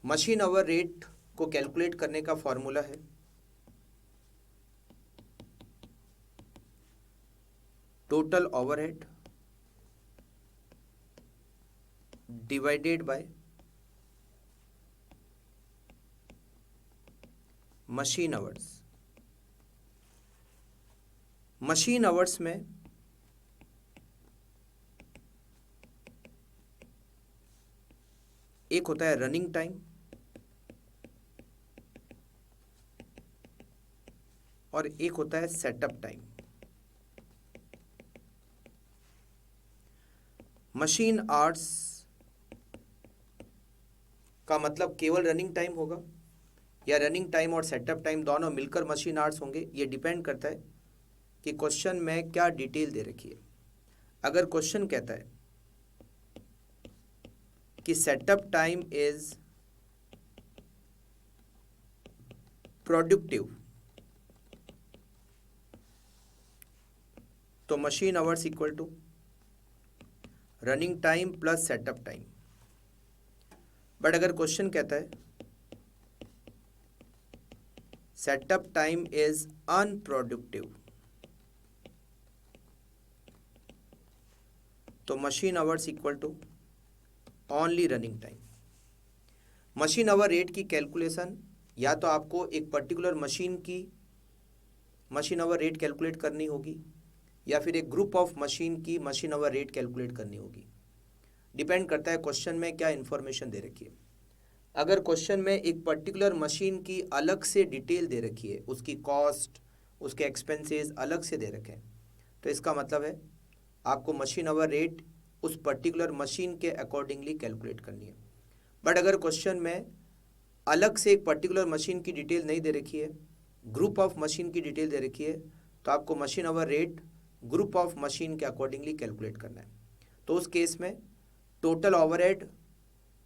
Machine hour rate को calculate करने का फॉर्मूला है total overhead divided by machine hours. Machine hours में एक होता है रनिंग टाइम और एक होता है सेटअप टाइम। मशीन आवर्स का मतलब केवल रनिंग टाइम होगा या रनिंग टाइम और सेटअप टाइम दोनों मिलकर मशीन आवर्स होंगे, ये डिपेंड करता है कि क्वेश्चन में क्या डिटेल दे रखी है। अगर क्वेश्चन कहता है कि सेटअप टाइम इज प्रोडक्टिव तो machine hours equal to running time plus setup time. But अगर क्वेश्चन कहता है सेटअप टाइम इज अनप्रोडक्टिव तो machine hours equal to only running time. Machine hour rate की कैलकुलेशन या तो आपको एक पर्टिकुलर मशीन की मशीन आवर रेट कैलकुलेट करनी होगी या फिर एक ग्रुप ऑफ मशीन की मशीन आवर रेट कैलकुलेट करनी होगी। डिपेंड करता है क्वेश्चन में क्या इन्फॉर्मेशन दे रखी है। अगर क्वेश्चन में एक पर्टिकुलर मशीन की अलग से डिटेल दे रखी है, उसकी कॉस्ट, उसके एक्सपेंसेस अलग से दे रखे हैं, तो इसका मतलब है आपको मशीन आवर रेट उस पर्टिकुलर मशीन के अकॉर्डिंगली कैलकुलेट करनी है। बट अगर क्वेश्चन में अलग से एक पर्टिकुलर मशीन की डिटेल नहीं दे रखी है, ग्रुप ऑफ मशीन की डिटेल दे रखी है, तो आपको machine hour rate group of machine के अकॉर्डिंगली कैलकुलेट करना है। तो उस केस में टोटल ओवरहेड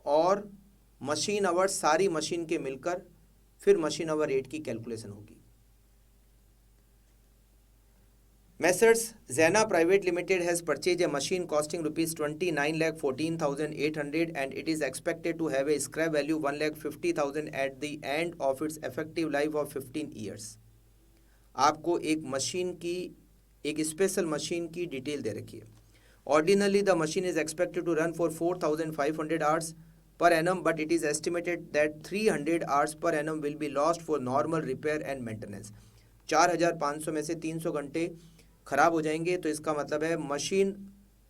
और मशीन आवर्स सारी मशीन के मिलकर फिर मशीन आवर रेट की कैलकुलेशन होगी। Messrs. Zena Private Limited has purchased a machine costing rupees 29,14,800 and it is expected to have a scrap value 1,50,000 at the end of its effective life of 15 years. आपको एक machine की एक special machine की detail दे रखी है। Ordinarily the machine is expected to run for 4,500 hours per annum but it is estimated that 300 hours per annum will be lost for normal repair and maintenance. 4,500 में से 300 घंटे खराब हो जाएंगे, तो इसका मतलब है मशीन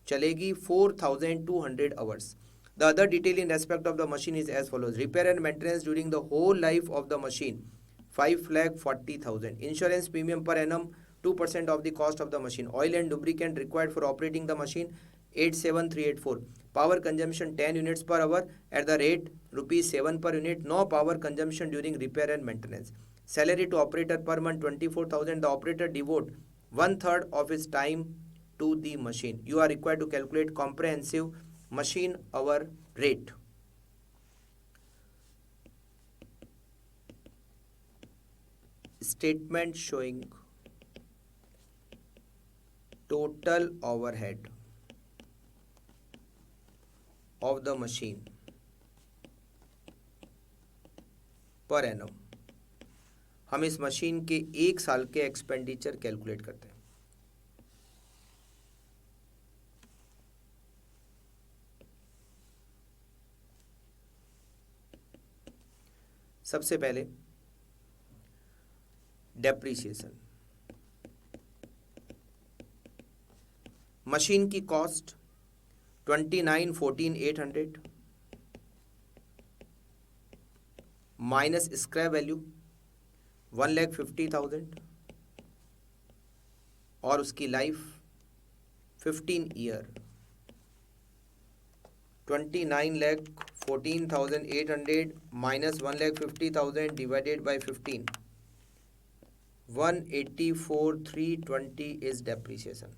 चलेगी 4,200 hours. The other detail in respect of the machine is as follows. Repair and maintenance during the whole life of the machine 5,40,000। Insurance premium per annum 2% of the cost of the machine. Oil and lubricant required for operating the machine 87384. Power consumption 10 units per hour at the rate ₹7 per unit. No power consumption during repair and maintenance. Salary to operator per month 24,000. The operator devote 1/3 of his time to the machine. You are required to calculate comprehensive machine hour rate. Statement showing total overhead of the machine per annum। हम इस machine के 1 साल के expenditure calculate करते हैं। सबसे पहले depreciation. Machine की कॉस्ट 29,14,800 माइनस स्क्रैप वैल्यू 1,50,000 और उसकी life 15 year. 29,14,800 minus 1,50,000 divided by 15, 184,320 is depreciation.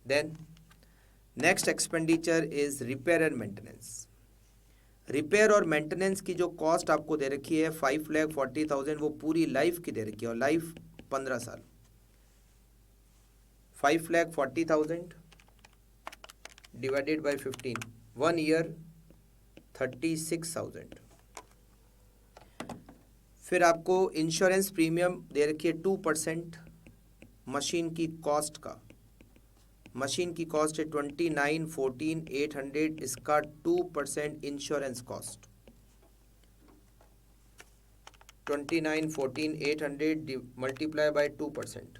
Then next expenditure is repair and maintenance. Repair और मेंटेनेंस की जो कॉस्ट आपको दे रखी है 5,40,000, वो पूरी लाइफ की दे रखी है और लाइफ 15 साल। 5,40,000 डिवाइडेड बाय 15, 1 ईयर 36,000। फिर आपको इंश्योरेंस प्रीमियम दे रखी है 2% मशीन की कॉस्ट का। मशीन की कॉस्ट है 29,14,800, इसका 2% insurance cost 29,14,800 multiply by 2%,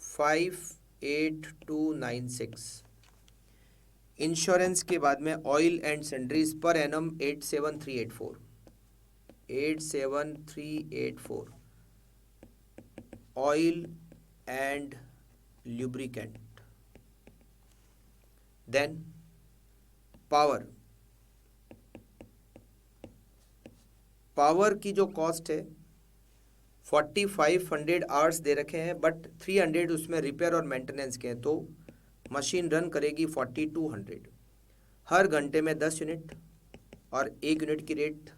5,8296। Insurance के बाद में oil and sundries per annum 87384, 87384 oil and lubricant। Then power की जो कॉस्ट है 4500 आवर्स दे रखे हैं, बट 300 उसमें रिपेयर और मेंटेनेंस के हैं, तो मशीन रन करेगी 4200। हर घंटे में 10 यूनिट और 1 यूनिट की rate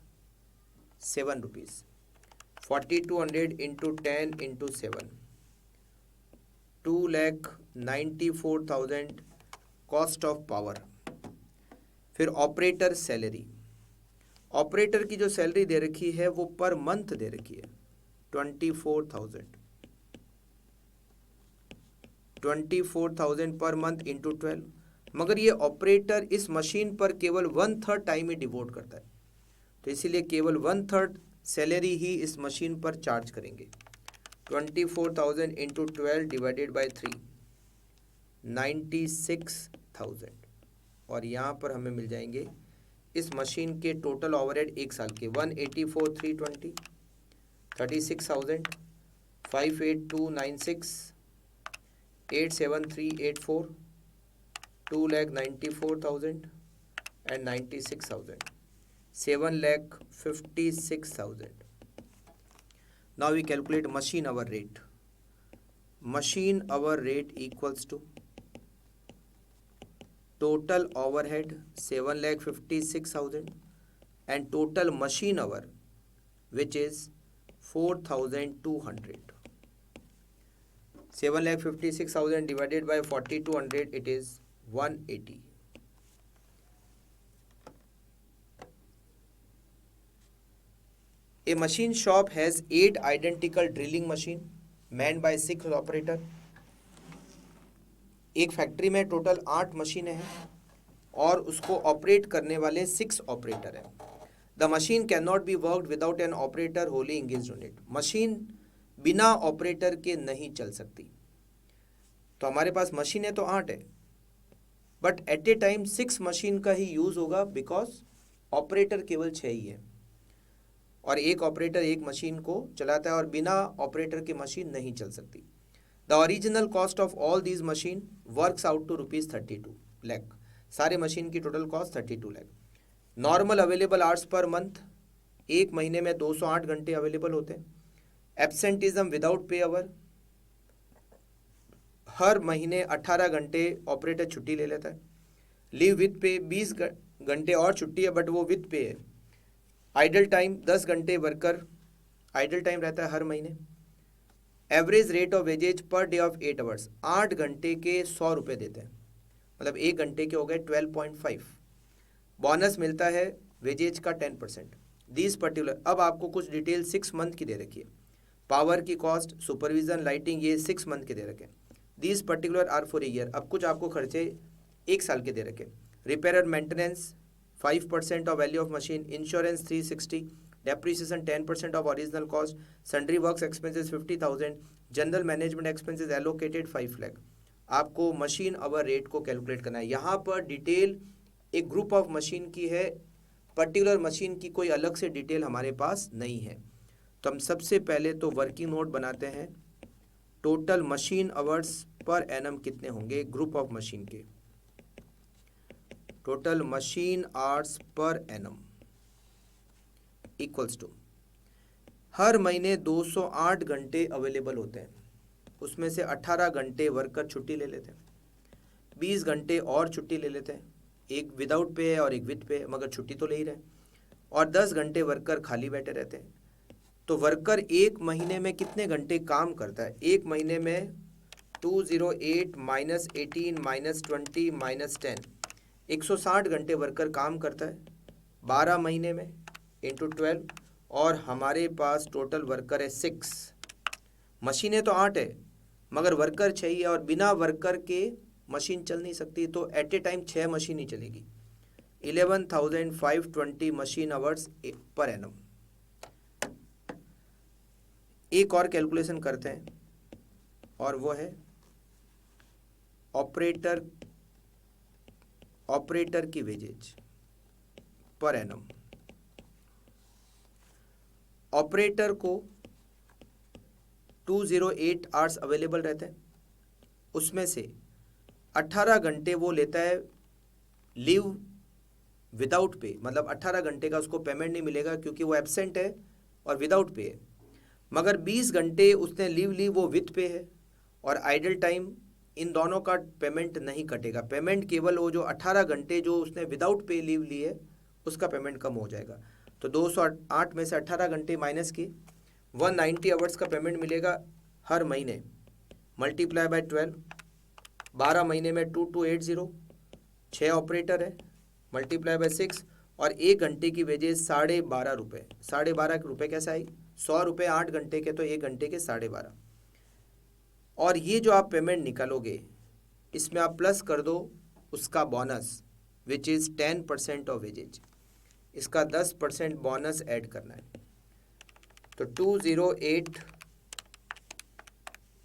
7 rupees. 4200 into 10 into 7, 2,94,000 cost of power. फिर ऑपरेटर सैलरी, ऑपरेटर की जो सैलरी दे रखी है वो पर मंथ दे रखी है 24,000 पर मंथ इंटू 12। मगर ये ऑपरेटर इस मशीन पर केवल 1/3 टाइम ही डिवोट करता है, तो इसीलिए केवल 1/3 सैलरी ही इस मशीन पर चार्ज करेंगे। 24,000 इंटू 12 डिवाइडेड बाई 3, 96,000। और यहाँ पर हमें मिल जाएंगे इस मशीन के टोटल ओवरहेड एक साल के 184,320, 36,000, 58296, 87384, 2,94,000 and 96,000, 7,56,000। Now we calculate machine hour rate. Machine hour rate equals to total overhead 7,56,000 and total machine hour, which is 4,200. 7,56,000 divided by 4,200, it is 180. A machine shop has 8 identical drilling machine manned by 6 operator. एक factory में total 8 मशीनें हैं और उसको operate करने वाले 6 operator हैं। The machine can not be worked without an operator Holi engaged in it. Machine बिना ऑपरेटर के नहीं चल सकती। तो हमारे पास मशीनें तो 8 है, but at A time 6 machine का ही यूज़ होगा, बिकॉज ऑपरेटर केवल 6 ही है और एक ऑपरेटर एक मशीन को चलाता है और बिना ऑपरेटर के मशीन नहीं चल सकती। The original cost of all these machine works out to ₹32 lakh. सारे मशीन की total cost 32 lakh. Normal available hours per month, एक महीने में 208 घंटे अवेलेबल होते हैं। एब्सेंटिज्म विदाउट पे आवर, हर महीने 18 घंटे ऑपरेटर छुट्टी ले लेता है। लीव विथ पे 20 घंटे और छुट्टी है, बट वो विथ पे है। आइडल टाइम 10 घंटे वर्कर आइडल टाइम रहता है हर महीने। Average rate of wages per day of 8 hours, 8 घंटे के 100 रुपये देते हैं, मतलब 1 घंटे के हो गए 12.5। बोनस मिलता है वेजेज का 10%। दीज पर्टिकुलर, अब आपको कुछ डिटेल 6 मंथ की दे रखी है। पावर की कॉस्ट, सुपरविजन, लाइटिंग, ये 6 मंथ के दे रखे हैं। These particular are for a year. अब कुछ आपको खर्चे 1 साल के दे रखे। Repair and maintenance 5% of value of machine, insurance 360, depreciation 10% of original cost, sundry works expenses 50,000, general management expenses allocated 5 lakh. आपको मशीन आवर रेट को कैलकुलेट करना है। यहाँ पर डिटेल एक ग्रुप ऑफ मशीन की है, पर्टिकुलर मशीन की कोई अलग से डिटेल हमारे पास नहीं है। तो हम सबसे पहले तो वर्किंग नोट बनाते हैं। Total machine hours per annum कितने होंगे ग्रुप ऑफ मशीन के। Total machine hours per annum equals to, हर महीने 208 घंटे अवेलेबल होते हैं, उसमें से 18 घंटे वर्कर छुट्टी ले लेते हैं, 20 घंटे और छुट्टी ले लेते हैं, एक विदाउट पे है और एक विद पे है, मगर छुट्टी तो ले ही रहे, और 10 घंटे वर्कर खाली बैठे रहते हैं। तो वर्कर एक महीने में कितने घंटे काम करता है? एक महीने में 208 माइनस 18 माइनस 20 माइनस 10, 160 घंटे वर्कर काम करता है 12 महीने में इंटू 12, और हमारे पास टोटल वर्कर है 6। मशीनें तो 8 है मगर वर्कर चाहिए, और बिना वर्कर के मशीन चल नहीं सकती, तो एट ए टाइम 6 मशीन ही चलेगी। 11,520 मशीन आवर्स पर एनम। एक और कैलकुलेशन करते हैं और वो है ऑपरेटर की वेजेज पर एनम। ऑपरेटर को 208 आवर्स अवेलेबल रहते हैं, उसमें से 18 घंटे वो लेता है लीव विदाउट पे, मतलब 18 घंटे का उसको पेमेंट नहीं मिलेगा क्योंकि वो एब्सेंट है और विदाउट पे है। मगर 20 घंटे उसने लीव ली वो विथ पे है, और आइडल टाइम, इन दोनों का पेमेंट नहीं कटेगा। पेमेंट केवल वो जो 18 घंटे जो उसने विदाउट पे लीव ली है उसका पेमेंट कम हो जाएगा। तो 208 में से 18 घंटे माइनस की 190 आवर्स का पेमेंट मिलेगा हर महीने, मल्टीप्लाई बाय 12, 12 महीने में 2280, 6 ऑपरेटर है, मल्टीप्लाई बाय 6, और 1 घंटे की वेजेज 12.5 रुपये। 12.5 रुपये कैसे आई? 100 रुपये 8 घंटे के, तो 1 घंटे के 12.5। और ये जो आप पेमेंट निकालोगे इसमें आप प्लस कर दो उसका bonus which is 10% of wages, इसका 10% बोनस ऐड करना है। तो 208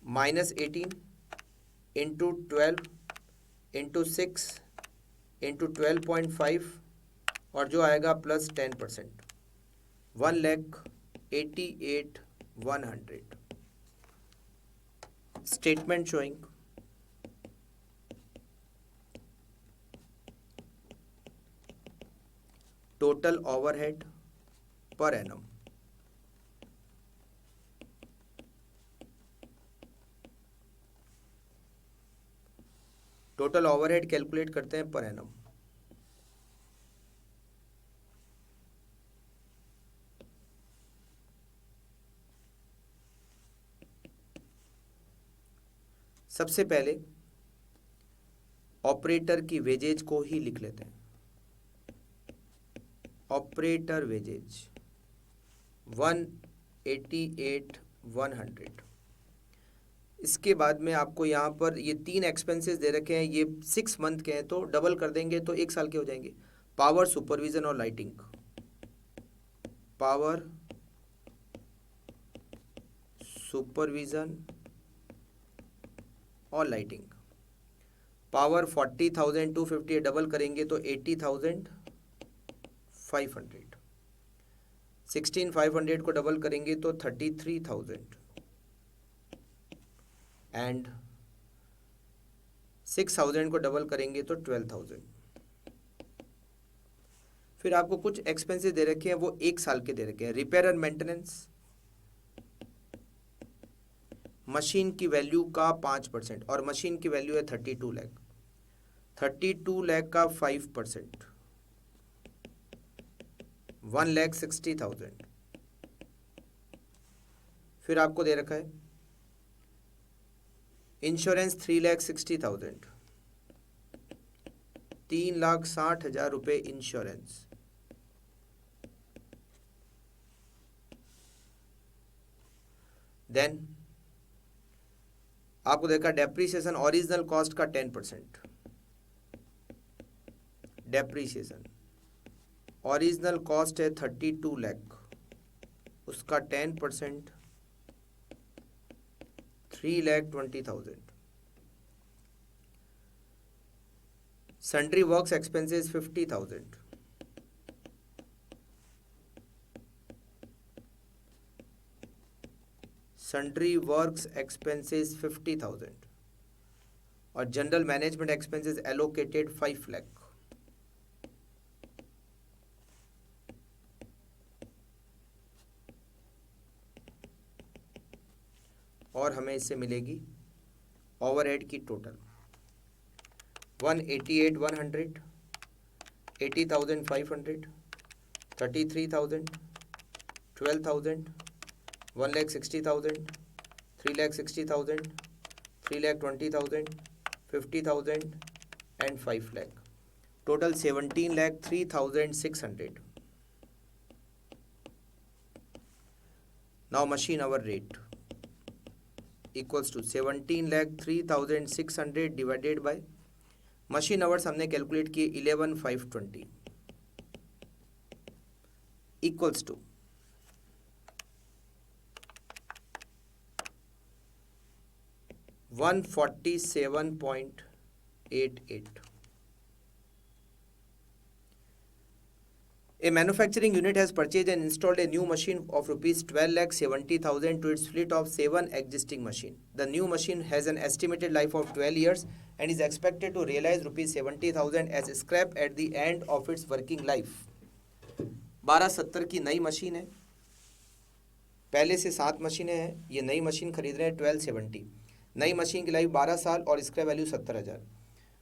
माइनस 18 इंटू 12 इंटू 6 इंटू 12.5, और जो आएगा plus 10%, 1,88,100। Statement showing total overhead per annum. Total overhead calculate करते हैं पर एनम। सबसे पहले ऑपरेटर की वेजेज को ही लिख लेते हैं। Operator wages 188,100। इसके बाद में आपको यहाँ पर ये 3 एक्सपेंसेस दे रखे हैं, ये 6 मंथ के हैं, तो डबल कर देंगे तो 1 साल के हो जाएंगे। पावर, सुपरविजन और लाइटिंग। पावर, सुपरविजन और लाइटिंग। पावर 40,250 डबल करेंगे तो 80,500। 16,500 को डबल करेंगे तो 33,000, एंड 6,000 को डबल करेंगे तो 12,000। फिर आपको कुछ एक्सपेंसेस दे रखे हैं, वो 1 साल के दे रखे हैं। रिपेयर एंड मेंटेनेंस, मशीन की वैल्यू का 5%, और मशीन की वैल्यू है 32 लाख। 32 लाख का 5%, 1,60,000। फिर आपको दे रखा है इंश्योरेंस 3,60,000, 3,60,000 रुपये इंश्योरेंस। देन आपको देखा डेप्रीसिएशन ओरिजिनल कॉस्ट का 10%। डेप्रीसिएशन ओरिजिनल कॉस्ट है 32 लाख, उसका 10% 3,20,000। Sundry works expenses 50,000। Sundry works expenses 50,000, और general management expenses allocated 5 lakh. और हमें इससे मिलेगी ओवरहेड की total 188,100, 80,500, 33,000, 12,000, 1,60,000, 3,60,000, 3,20,000, 50,000 and 5 lakh. Total 17 lakh 3,600. Now machine hour rate equals to 17 lakh 3,600 divided by machine hours हमने कैलकुलेट किए 11,520 equals to 147.88. A manufacturing unit has purchased and installed a new machine of rupees 12,70,000 to its fleet of 7 existing machines. The new machine has an estimated life of 12 years and is expected to realize rupees 70,000 as scrap at the end of its working life. 1270 की नई machine है, पहले से 7 मशीनें हैं, ये नई machine खरीद रहे हैं 1270. नई मशीन की लाइफ 12 साल और scrap value 70,000.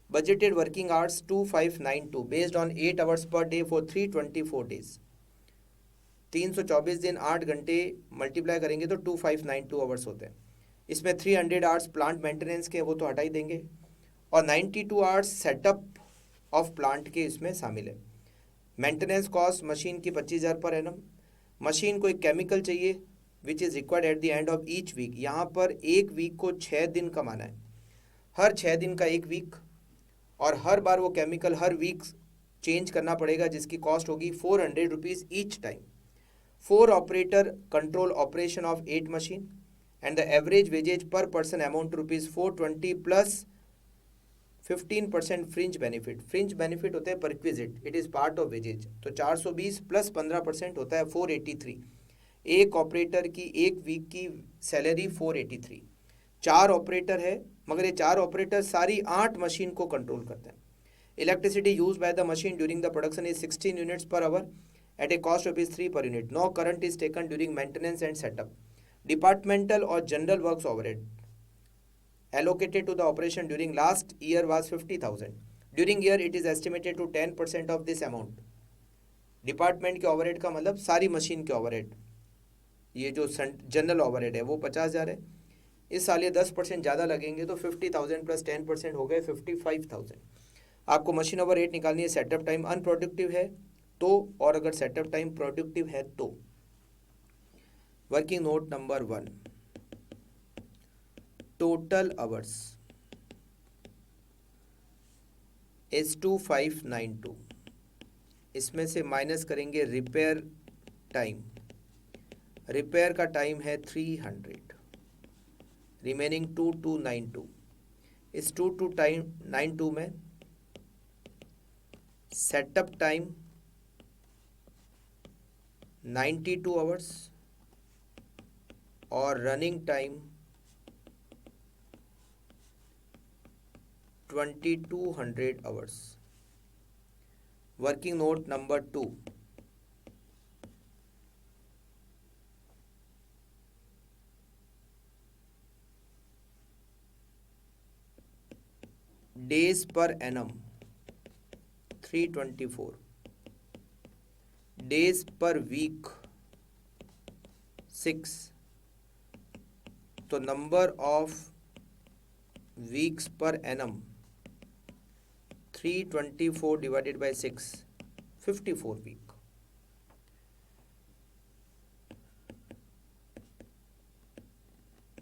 Budgeted working hours 2592 based on 8 hours per day for 324 days. 324 दिन 8 घंटे मल्टीप्लाई करेंगे तो 2592 आवर्स होते हैं. इसमें 300 आवर्स प्लांट मेंटेनेंस के, वो तो हटा ही देंगे, और 92 आवर्स सेटअप ऑफ प्लांट के इसमें शामिल है. मेंटेनेंस कॉस्ट मशीन की 25,000 पर एनम. मशीन को एक केमिकल चाहिए which is required at the end of each week. यहाँ पर एक वीक को 6 दिन कमाना है, हर 6 दिन का एक वीक, और हर बार वो केमिकल हर वीक चेंज करना पड़ेगा, जिसकी कॉस्ट होगी 400 rupees each time. 4 operator control operation of 8 machine and the average wages per person amount rupees 420 plus 15% fringe benefit. Fringe benefit होता है perquisite, it is part of wages, तो 420 plus 15% होता है 483. एक ऑपरेटर की एक वीक की सैलरी 483. 4 ऑपरेटर है, मगर ये 4 ऑपरेटर सारी 8 मशीन को कंट्रोल करते हैं. Electricity use by the machine during the production is 16 units per hour at a cost rupees 3 per unit. No current is taken during maintenance and setup. Departmental और general works overhead allocated to the operation during last year was 50,000. During year it is estimated to 10% of this amount. Department के overhead का मतलब सारी machine के overhead, ये जो general overhead है वो 50,000 है. इस साल ये 10% ज़्यादा लगेंगे तो 50,000 प्लस 10% हो गए 55,000. आपको मशीन ओवर रेट निकालनी है. सेटअप टाइम अनप्रोडक्टिव है तो, और अगर सेटअप टाइम प्रोडक्टिव है तो. Working note number 1, total hours is 2592. इसमें से माइनस करेंगे रिपेयर टाइम. रिपेयर का टाइम है 300, रिमेनिंग 2292. इस 2292 में सेटअप टाइम 92 आवर्स और running time 2200 hours. Working note number 2, days per annum 324, days per week 6, तो number of weeks per annum 324 divided by 6, 54 week.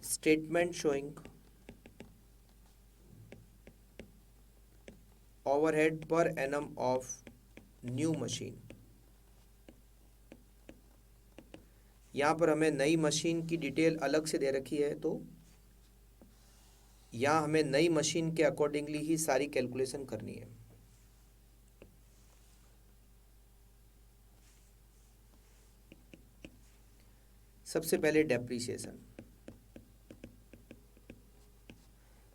Statement showing overhead per annum of new machine. यहाँ पर हमें नई machine की detail अलग से दे रखी है, तो यहाँ हमें नई मशीन के अकॉर्डिंगली ही सारी कैलकुलेशन करनी है. सबसे पहले डेप्रीशिएशन.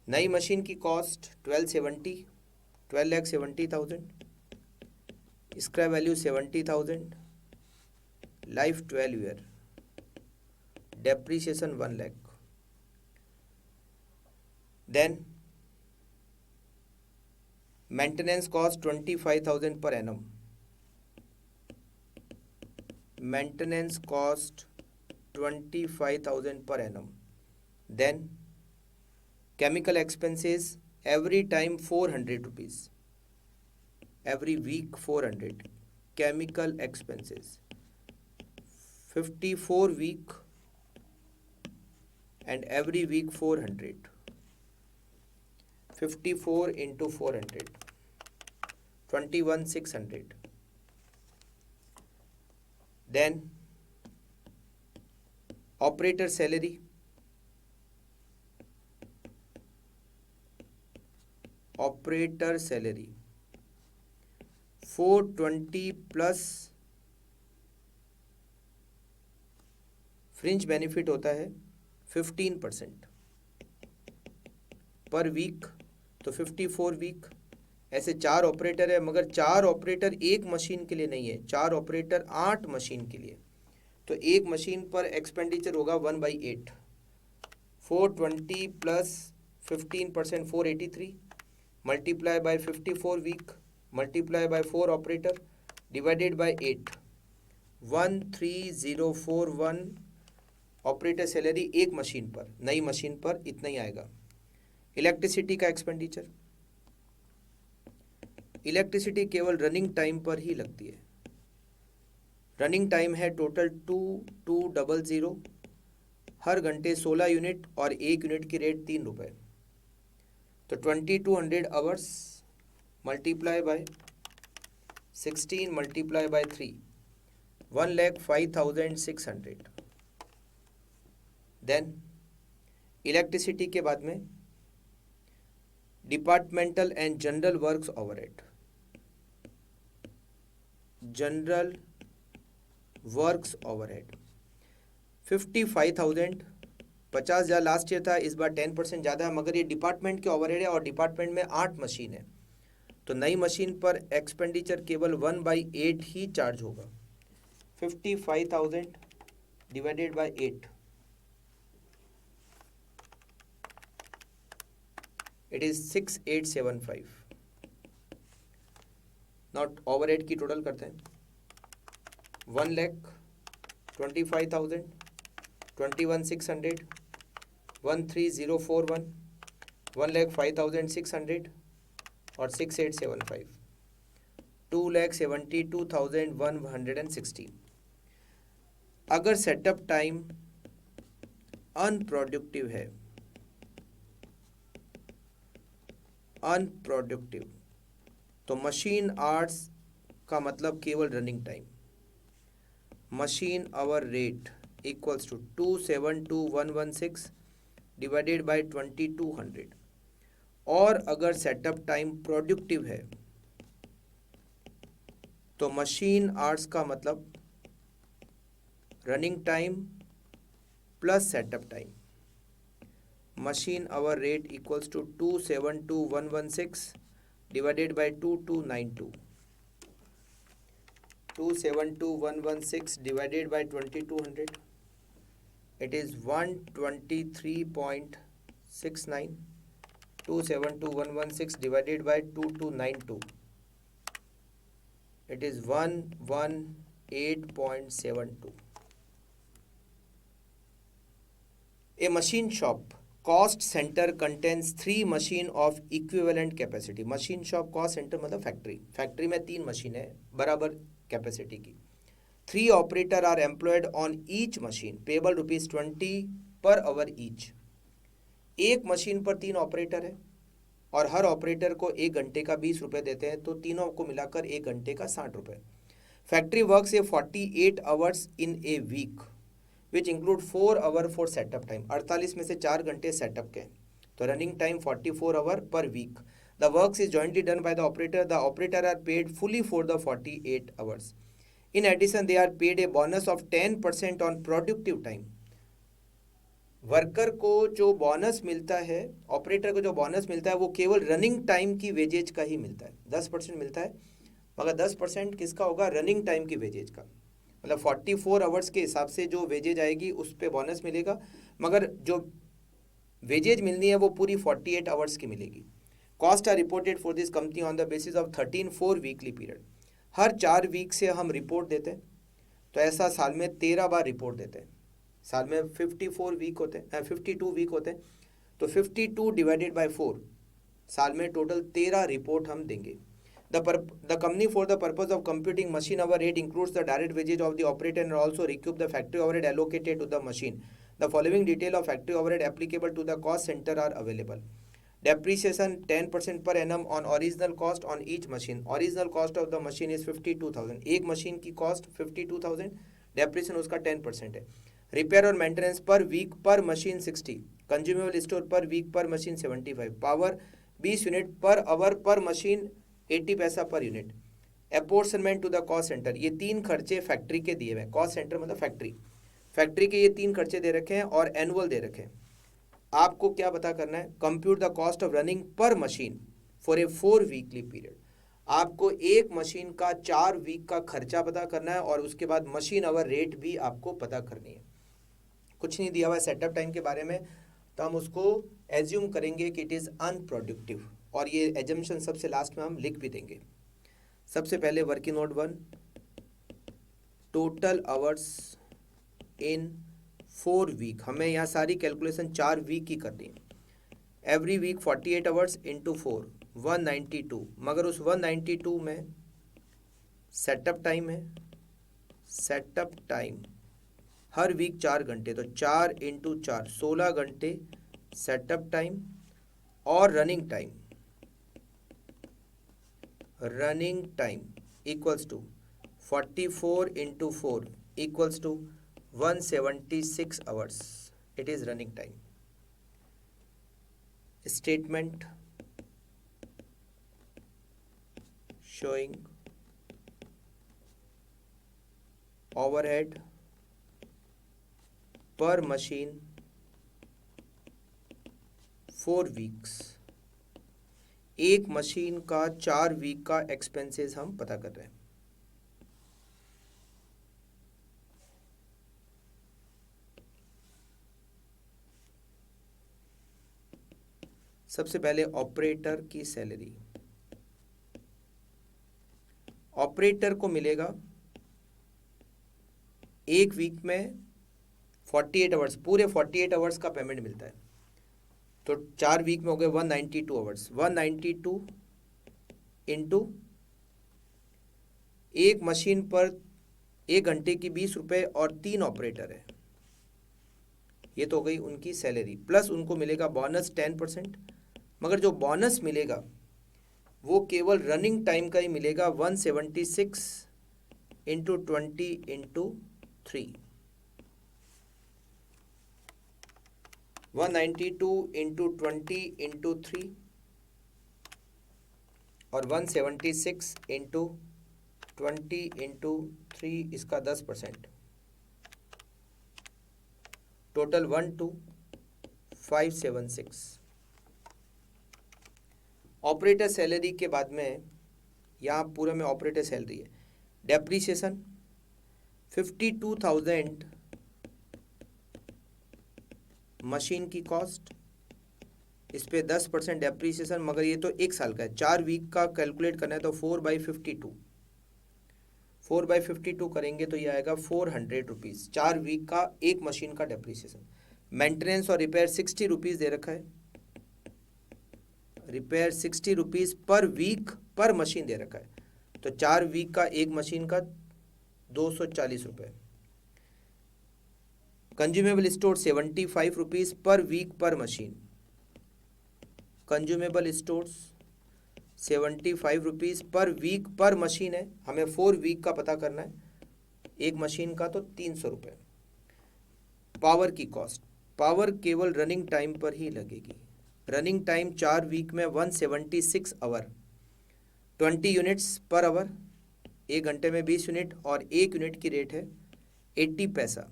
नई मशीन की cost 12,70,000, scrap value 70,000, life 12 year, depreciation 1 lakh. Then maintenance cost 25,000 per annum. Maintenance cost 25,000 per annum. Then Chemical expenses every time 400 rupees, every week 400. Chemical expenses 54 week and every week 400. 54 into 400, 21,600. Then operator salary, operator salary 420 plus fringe benefit होता है 15% पर week, तो 54 week. ऐसे 4 operator है, मगर 4 operator एक machine के लिए नहीं है, 4 ऑपरेटर 8 मशीन के लिए। तो एक मशीन पर एक्सपेंडिचर होगा 1/8। 420 plus 15% 483 multiply by 54 week multiply by 4 operator divided by 8, 13041 operator salary एक मशीन पर, नई मशीन पर इतना ही आएगा। इलेक्ट्रिसिटी का एक्सपेंडिचर, इलेक्ट्रिसिटी केवल रनिंग टाइम पर ही लगती है। रनिंग टाइम है टोटल 2200, हर घंटे 16 यूनिट और एक यूनिट की रेट 3 रुपये। तो 2200 hours multiply by 16 multiply by 3, 1,05,600। Then electricity के बाद में departmental and general works overhead, general works overhead 55,000, 50,000 last year था, इस बार 10% ज़्यादा है, मगर ये डिपार्टमेंट के ओवरहेड है और डिपार्टमेंट में 8 मशीन है, तो नई मशीन पर एक्सपेंडिचर केवल 1/8 ही चार्ज होगा। 55,000 divided by 8, it is 6875। Not overhead की टोटल करते हैं, 1,25,000, 21,600, 13041, 1,05,600 और 6875, 2,72,160। अगर सेटअप टाइम अनप्रोडक्टिव है, अनप्रोडक्टिव, तो मशीन आवर्स का मतलब केवल running time, machine hour rate equals to 272,116 divided by 2200। और अगर सेटअप टाइम प्रोडक्टिव है तो मशीन आवर्स का मतलब running time plus setup time, machine hour rate equals to 272,116 divided by 2292, 272,116 divided by 2200, it is 123.69, 272,116 divided by 2292, it is 118.72. A machine shop cost center contains 3 machine of equivalent capacity. Machine shop cost centre मतलब factory, factory में 3 machine है बराबर capacity की। 3 operator are employed on each machine, payable ₹20 per our each. एक machine पर 3 operator है और हर operator को 1 घंटे का 20 रुपये देते हैं, तो तीनों को मिलाकर 1 घंटे का 60 रुपये। Factory works a 48 hours in a week which include 4 hour for setup time, 48 में से 4 घंटे सेटअप के, तो running time 44 hour per week. The works is jointly done by the operator are paid fully for the 48 hours. In addition they are paid a bonus of 10% on productive time. Worker को जो bonus मिलता है, operator को जो bonus मिलता है, वो केवल रनिंग टाइम की वेजेज का ही मिलता है, 10% मिलता है, मगर 10% किसका होगा? रनिंग टाइम की वेजेज का। मतलब 44 आवर्स के हिसाब से जो वेजेज आएगी उस पर बोनस मिलेगा, मगर जो वेजेज मिलनी है वो पूरी 48 आवर्स की मिलेगी। Cost are reported for this company on the basis of 13 weekly period. हर 4 वीक से हम रिपोर्ट देते हैं, तो ऐसा साल में 13 बार रिपोर्ट देते हैं। साल में 54 वीक होते हैं, 52 वीक होते हैं, तो तो 52 डिवाइडेड बाय 4, साल में टोटल 13 रिपोर्ट हम देंगे। The company for the purpose of computing machine hour rate includes the direct wages of the operator and also recoup the factory overhead allocated to the machine. The following detail of factory overhead applicable to the cost center are available. Depreciation 10% per annum on original cost on each machine. Original cost of the machine is 52,000. एक machine की cost 52,000, depreciation उसका 10% है। Repair और maintenance per week per machine 60, consumable store per week per machine 75, power 20 unit per hour per machine 80 पैसा per unit. Apportionment to the cost centre, ये तीन खर्चे factory के दिए हुए, कॉस्ट सेंटर मतलब फैक्ट्री के ये तीन खर्चे दे रखे हैं और एनुअल दे रखे हैं। आपको क्या पता करना है, compute the cost of running per machine for a 4 weekly period. आपको एक मशीन का 4 वीक का खर्चा पता करना है और उसके बाद मशीन आवर रेट भी आपको पता करनी है। कुछ नहीं दिया हुआ है सेटअप टाइम के बारे में, तो हम उसको एज्यूम करेंगे कि इट इज़ अनप्रोडक्टिव, और ये एजम्पशन सबसे लास्ट में हम लिख भी देंगे। सबसे पहले working note 1, total hours in 4 week, हमें यहाँ सारी कैलकुलेशन 4 वीक की करनी है। एवरी वीक 48 आवर्स इंटू 4 192, मगर उस 192 में सेटअप टाइम है, सेटअप टाइम हर वीक 4 घंटे, तो 4 इंटू 4 16 घंटे सेटअप टाइम, और running time equals to 44 into 4 equals to 176 hours, it is running time. Statement showing overhead per machine 4 weeks, एक मशीन का 4 वीक का एक्सपेंसेस हम पता कर रहे हैं। सबसे पहले ऑपरेटर की सैलरी, ऑपरेटर को मिलेगा एक वीक में 48 आवर्स, पूरे 48 आवर्स का पेमेंट मिलता है, तो 4 वीक में हो गए 192 आवर्स। 192 इंटू एक मशीन पर 1 घंटे की 20 रुपये और 3 ऑपरेटर है, ये तो हो गई उनकी सैलरी, प्लस उनको मिलेगा बोनस 10%, मगर जो बोनस मिलेगा वो केवल रनिंग टाइम का ही मिलेगा। 176 इंटू 20 इंटू 3, 192 इंटू 20 इंटू 3 और 176 इंटू 20 इंटू 3, इसका 10%, टोटल 12576। ऑपरेटर सैलरी के बाद में यहाँ पूरे में ऑपरेटर सैलरी है। डेप्रीशिएशन 52,000 मशीन की कॉस्ट, इस पे 10% डेप्रीशिएशन, मगर ये तो 1 साल का है, 4 वीक का कैलकुलेट करना है, तो 4/52 करेंगे तो ये आएगा 400 रुपीज़, 4 वीक का एक मशीन का डेप्रीशिएशन। मेंटेनेंस और रिपेयर 60 रुपीज़ दे रखा है, repair 60 rupees per week per machine दे रखा है, तो 4 वीक का एक मशीन का 240 रुपये। Consumable store 75 rupees per week per machine, consumable stores 75 rupees per week per machine है, हमें 4 वीक का पता करना है, एक मशीन का तो 300 रुपये। पावर की कॉस्ट, पावर केवल रनिंग टाइम पर ही लगेगी, रनिंग टाइम 4 वीक में 176 आवर, 20 यूनिट्स पर आवर, 1 घंटे में 20 यूनिट और 1 यूनिट की रेट है 80 पैसा,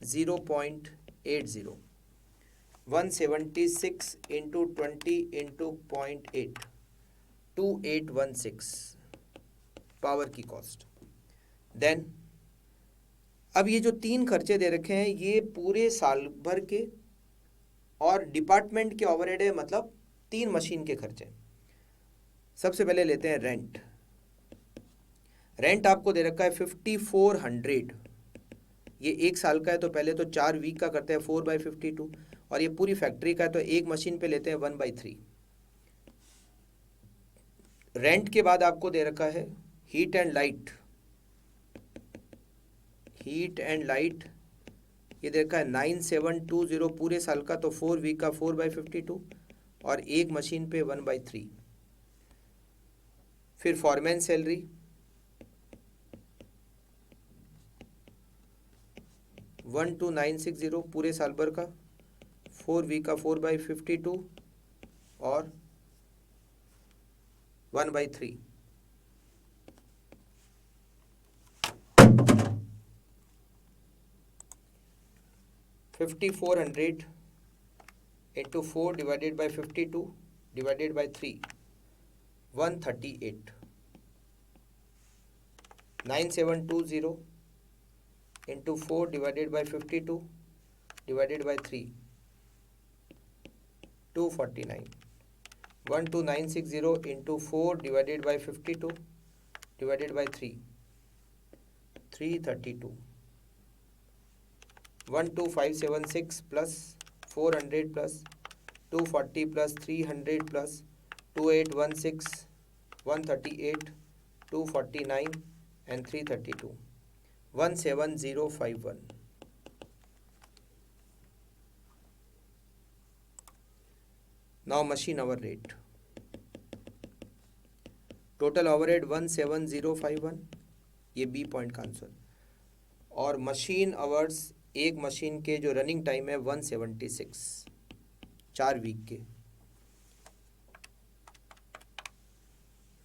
0.80, 176 इंटू 20 इंटू 0.8, 2816 पावर की कॉस्ट। देन अब ये जो 3 खर्चे दे रखे हैं ये पूरे साल भर के और डिपार्टमेंट के ओवरहेड है, मतलब 3 मशीन के खर्चे। सबसे पहले लेते हैं रेंट। रेंट आपको दे रखा है 5400, ये 1 साल का है, तो पहले तो 4 वीक का करते हैं 4/52, और ये पूरी फैक्ट्री का है, तो एक मशीन पे लेते हैं 1/3। रेंट के बाद आपको दे रखा है heat and light. Heat and light ये दे रखा है 9720 पूरे साल का, तो 4 वीक का 4/52 और एक मशीन पे 1/3। फिर फॉरमैन सैलरी 12960 पूरे साल भर का, 4 वीक का 4/52 और 1/3। $5,400 into 4 divided by 52 divided by 3, 138। 9720 into 4 divided by 52 divided by 3, 249। 12960 into 4 divided by 52 divided by 3, 332। 12576 plus 400 plus 240 plus 300 plus 2816, 138, 249 and 332, 17051। Now machine hour rate. Total overhead 17051, ये बी पॉइंट का answer. और machine hours एक machine के जो running time है 176 4 week के,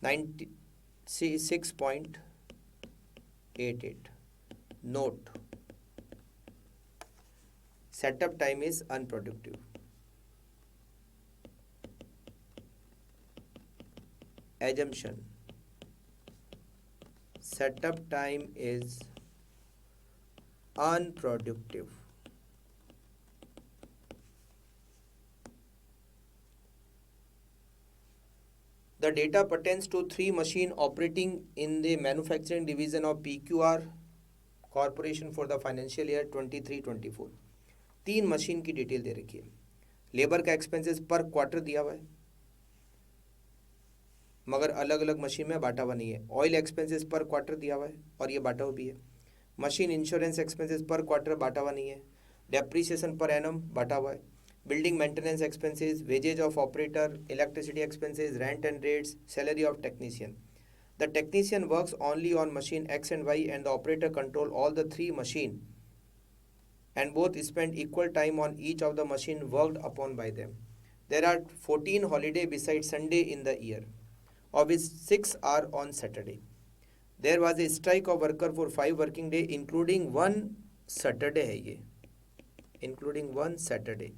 96.88। Note, setup time is unproductive. Assumption, setup time is unproductive। The data pertains to 3 machine operating in the manufacturing division of PQR Corporation for the financial year 23-24। 3 machine की detail दे रखी है। Labour का expenses पर quarter दिया हुआ है, मगर अलग अलग मशीन में बांटा हुआ नहीं है। ऑयल एक्सपेंसेस पर क्वार्टर दिया हुआ है और ये बांटा हुआ भी है। मशीन इंश्योरेंस एक्सपेंसेस पर क्वार्टर बांटा हुआ नहीं है। डेप्रीसिएशन पर एनम बांटा हुआ है। Building maintenance expenses, wages of operator, electricity expenses, rent and rates, salary of technician. The technician works only on machine X and Y and the operator control all the 3 machine and both spend equal time on each of the machine worked upon by them. There are 14 holidays besides Sunday in the year, of which 6 are on Saturday. There was a strike of worker for 5 working days, including one Saturday है ये, including one Saturday.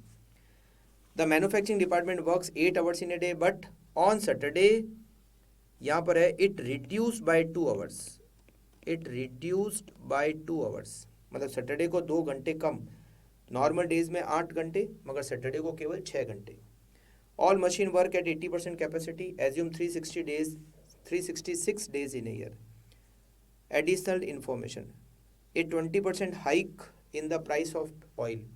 The manufacturing department works 8 hours in a day, but on Saturday यहाँ पर है it reduced by 2 hours. It reduced by 2 hours. मतलब Saturday को 2 घंटे कम। Normal days में 8 घंटे, मगर सैटरडे को केवल 6 घंटे। All machine work at 80% capacity, assume 366 days in year. Additional information, a 20% hike in the price of oil,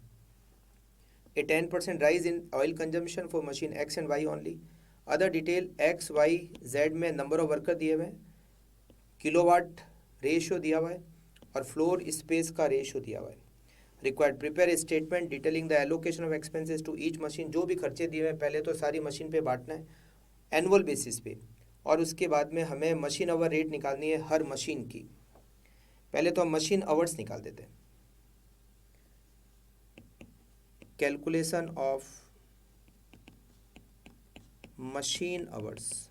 a 10% rise in oil consumption for machine X and Y only. Other detail X Y Z में number of worker दिए हुए हैं, kilowatt ratio दिया हुआ है और floor space का ratio दिया हुआ है। Required prepare a statement detailing the allocation of expenses to each machine. जो भी खर्चे दिए हुए हैं पहले तो सारी मशीन पे बांटना है एनुअल बेसिस पे, और उसके बाद में हमें मशीन आवर रेट निकालनी है हर मशीन की। पहले तो हम मशीन आवर्स निकाल देते हैं। Calculation of machine hours.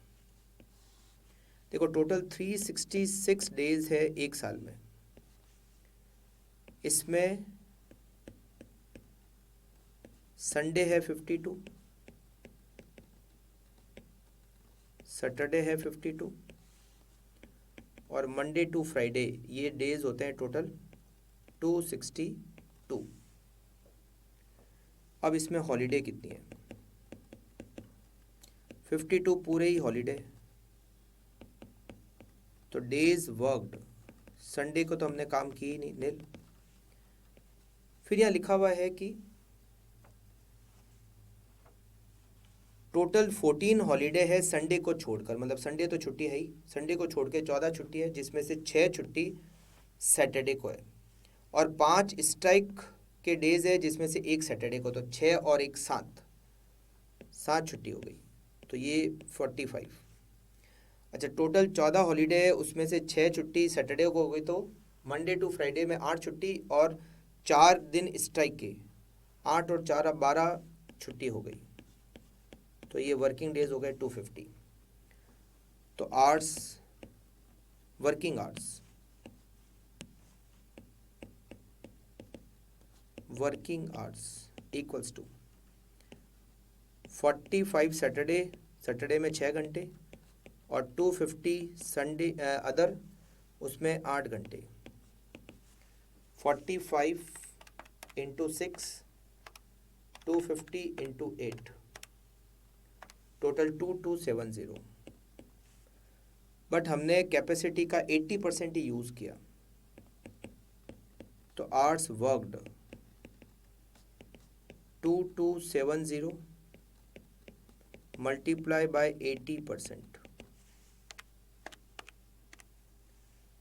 देखो टोटल 366 डेज है एक साल में। इसमें संडे है 52, सैटरडे है 52 और मंडे टू फ्राइडे, ये डेज होते हैं टोटल 262। अब इसमें हॉलीडे कितनी है? 52 पूरे ही हॉलीडे, तो डेज वर्कड, संडे को तो हमने काम की ही नहीं, निल। फिर यहाँ लिखा हुआ है कि टोटल 14 हॉलीडे है संडे को छोड़कर, मतलब संडे तो छुट्टी है ही, संडे को छोड़ के 14 छुट्टी है, जिसमें से 6 छुट्टी सैटरडे को है, और 5 स्ट्राइक के डेज है जिसमें से एक सैटरडे को, तो 6 और एक 7, 7 छुट्टी हो गई, तो ये 45। अच्छा, टोटल 14 हॉलीडे है, उसमें से 6 छुट्टी सैटरडे को हो गई, तो मंडे टू फ्राइडे में 8 छुट्टी और 4 दिन स्ट्राइक के, 8 और 4 अब 12 छुट्टी हो गई, तो ये वर्किंग डेज हो गए 250। तो hours, working hours, working hours equals to 45 Saturday, Saturday में 6 घंटे, और 250 संडे अदर, उसमें 8 घंटे, 45 इंटू 6, 250 इंटू 8, टोटल 2270। बट हमने कैपेसिटी का 80% ही यूज़ किया, तो hours worked 2270 multiply by 80%,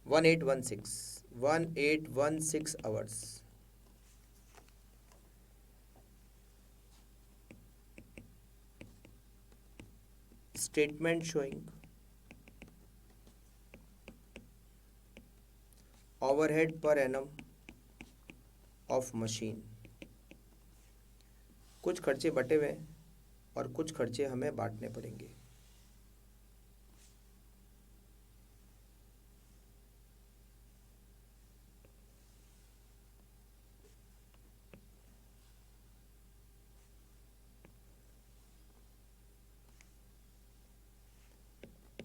1816 hours. Statement showing overhead per annum of machine। कुछ खर्चे बटे हुए हैं और कुछ खर्चे हमें बांटने पड़ेंगे।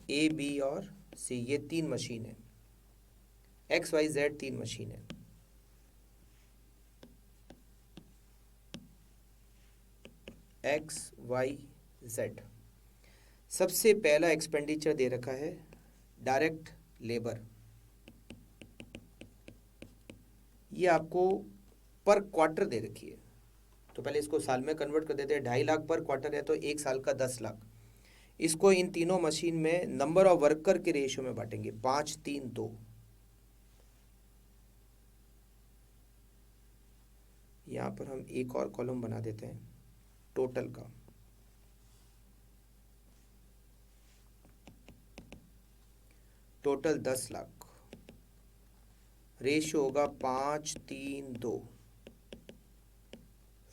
ए, बी और सी, ये 3 मशीन है, एक्स वाई जेड 3 मशीन है। X Y Z. सबसे पहला एक्सपेंडिचर दे रखा है डायरेक्ट लेबर, ये आपको पर क्वार्टर दे रखी है, तो पहले इसको साल में कन्वर्ट कर देते हैं। 2.5 लाख पर क्वार्टर है, तो एक साल का 10 लाख। इसको इन तीनों मशीन में नंबर ऑफ वर्कर के रेशियो में बांटेंगे, 5 3 2। यहाँ पर हम एक और कॉलम बना देते हैं टोटल का। टोटल 10 लाख, रेशियो होगा 5 3 2,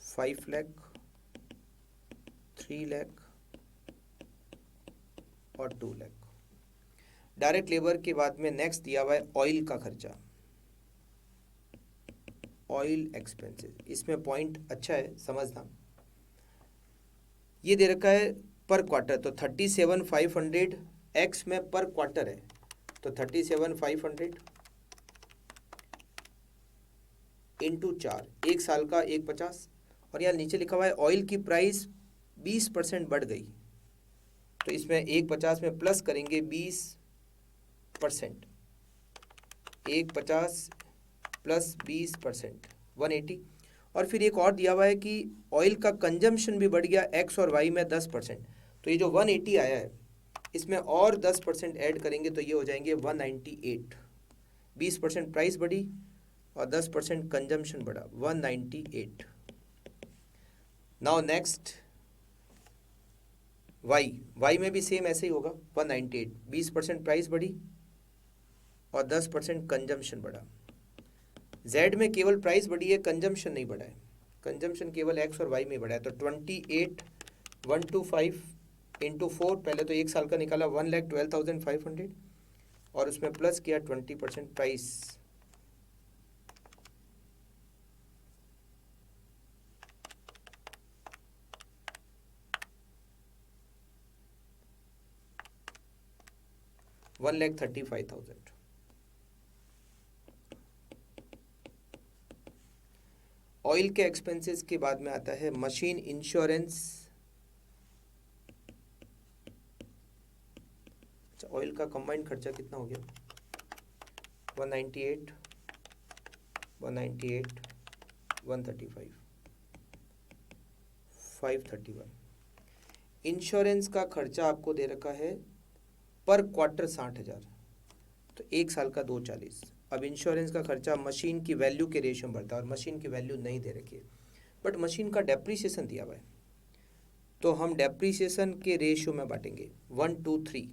5 लाख, 3 लाख और 2 लाख। डायरेक्ट लेबर के बाद में नेक्स्ट दिया हुआ है ऑयल का खर्चा, ऑयल एक्सपेंसेस। इसमें पॉइंट अच्छा है समझना, ये दे रखा है पर क्वार्टर, तो 37,500 एक्स में पर क्वार्टर है, तो 37,500 इंटू 4, एक साल का 150। और यहाँ नीचे लिखा हुआ है ऑयल की प्राइस 20% बढ़ गई, तो इसमें 150 में प्लस करेंगे 20%, 150 प्लस 20%, 180। और फिर एक और दिया हुआ है कि ऑयल का कंजम्पशन भी बढ़ गया एक्स और वाई में 10%, तो ये जो 180 आया है इसमें और 10% ऐड करेंगे, तो ये हो जाएंगे 198। 20% प्राइस बढ़ी और 10% कंजम्पशन बढ़ा, 198। नाउ नेक्स्ट वाई में भी सेम ऐसे ही होगा, 198। 20% प्राइस बढ़ी और 10% कंजम्पशन बढ़ा। जेड में केवल प्राइस बढ़ी है, कंजम्पशन नहीं बढ़ा है, कंजम्पशन केवल एक्स और वाई में बढ़ा है। तो 28,125 इंटू 4, पहले तो एक साल का निकाला 1,12,500 और उसमें प्लस किया 20% प्राइस, $1,35,000। ऑयल के एक्सपेंसेस के बाद में आता है मशीन इंश्योरेंस। अच्छा, ऑयल का कंबाइंड खर्चा कितना हो गया, 198, 198, 135, 531। इंश्योरेंस का खर्चा आपको दे रखा है पर क्वार्टर 60,000, तो एक साल का 240। अब इंश्योरेंस का खर्चा मशीन की वैल्यू के रेशियो में बढ़ता है और मशीन की वैल्यू नहीं दे रखी है, बट मशीन का डेप्रीसिएशन दिया हुआ है, तो हम डेप्रीसिएशन के रेशियो में बांटेंगे 1:3।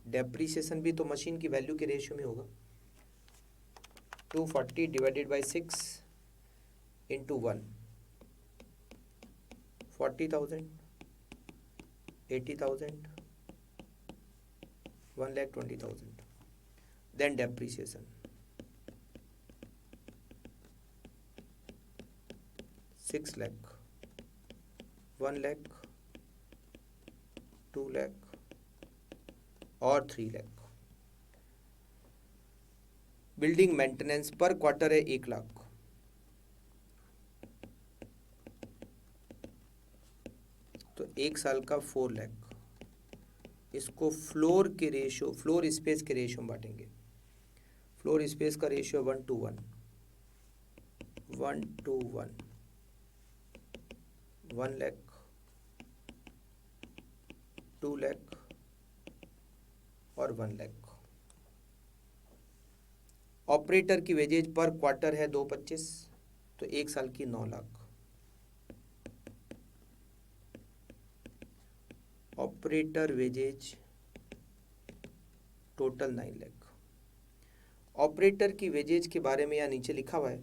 डेप्रीसिएशन भी तो मशीन की वैल्यू के रेशियो में होगा। 240 divided by 6 into 1, 40,000, 80,000, 1,20,000, then depreciation 6 lakh, 1 lakh, 2 lakh और 3 lakh। बिल्डिंग मेंटेनेंस पर क्वार्टर है 1 लाख, तो एक साल का 4 लाख। इसको फ्लोर के रेशियो, फ्लोर स्पेस के रेशियो में बांटेंगे। फ्लोर स्पेस का रेशियो 1:1, 1:1, 1 लाख, 2 लाख और 1 लाख। ऑपरेटर की वेजेज पर क्वार्टर है 225, तो एक साल की 9 lakh. Operator wages total 9 lakh. Operator की वेजेज के बारे में यहाँ नीचे लिखा हुआ है,